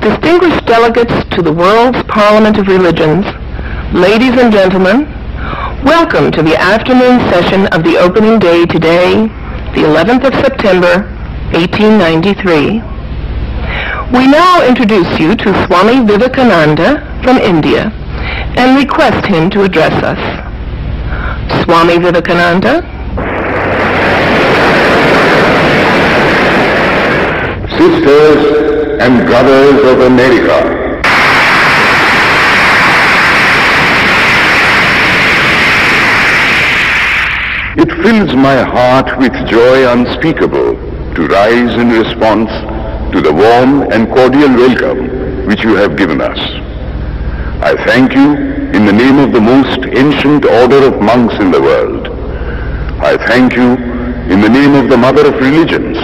Distinguished delegates to the World's Parliament of Religions, ladies and gentlemen, welcome to the afternoon session of the opening day today, the 11th of September, 1893. We now introduce you to Swami Vivekananda from India and request him to address us. Swami Vivekananda. Sisters and brothers of America, it fills my heart with joy unspeakable to rise in response to the warm and cordial welcome which you have given us. I thank you in the name of the most ancient order of monks in the world. I thank you in the name of the Mother of Religions,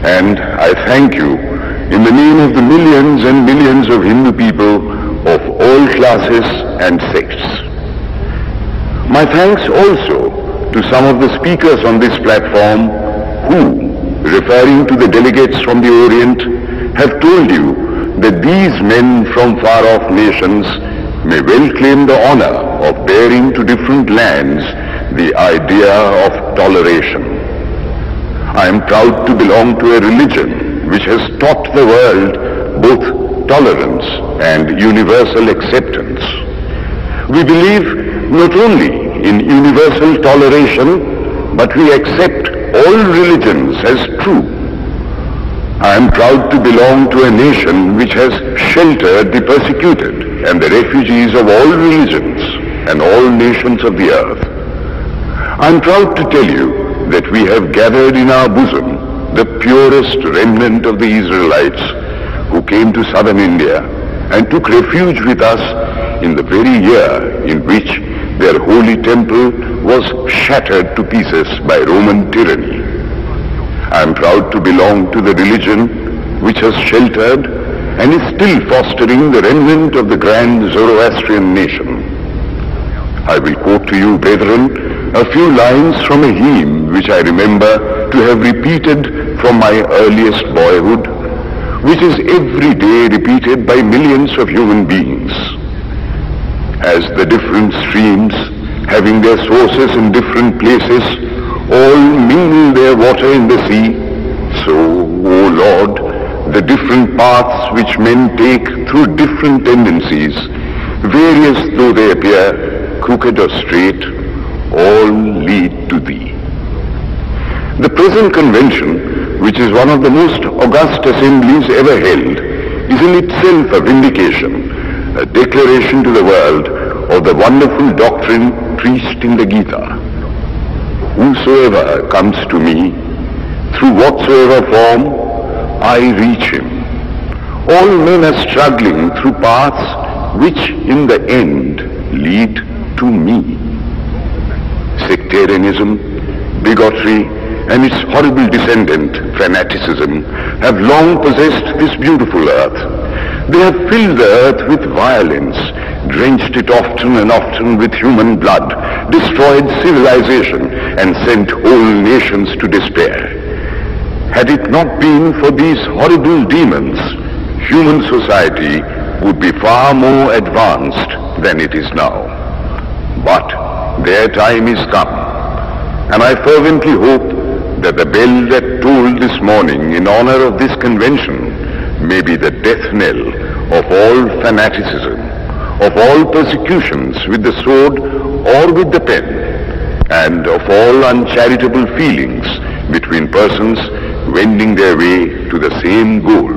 and I thank you in the name of the millions and millions of Hindu people of all classes and sects. My thanks also to some of the speakers on this platform who, referring to the delegates from the Orient, have told you that these men from far-off nations may well claim the honor of bearing to different lands the idea of toleration. I am proud to belong to a religion which has taught the world both tolerance and universal acceptance. We believe not only in universal toleration, but we accept all religions as true. I am proud to belong to a nation which has sheltered the persecuted and the refugees of all religions and all nations of the earth. I am proud to tell you that we have gathered in our bosom the purest remnant of the Israelites who came to southern India and took refuge with us in the very year in which their holy temple was shattered to pieces by Roman tyranny. I am proud to belong to the religion which has sheltered and is still fostering the remnant of the grand Zoroastrian nation. I will quote to you, brethren, a few lines from a hymn which I remember to have repeated from my earliest boyhood, which is every day repeated by millions of human beings. As the different streams, having their sources in different places, all mingle their water in the sea, so, O Lord, the different paths which men take through different tendencies, various though they appear, crooked or straight, all lead to Thee. The present convention, which is one of the most august assemblies ever held, is in itself a vindication, a declaration to the world of the wonderful doctrine preached in the Gita. Whosoever comes to me, through whatsoever form, I reach him. All men are struggling through paths which in the end lead to me. Sectarianism, bigotry, and its horrible descendant, fanaticism, have long possessed this beautiful earth. They have filled the earth with violence, drenched it often and often with human blood, destroyed civilization, and sent whole nations to despair. Had it not been for these horrible demons, human society would be far more advanced than it is now. But their time is come, and I fervently hope that the bell that tolled this morning in honor of this convention may be the death knell of all fanaticism, of all persecutions with the sword or with the pen, and of all uncharitable feelings between persons wending their way to the same goal.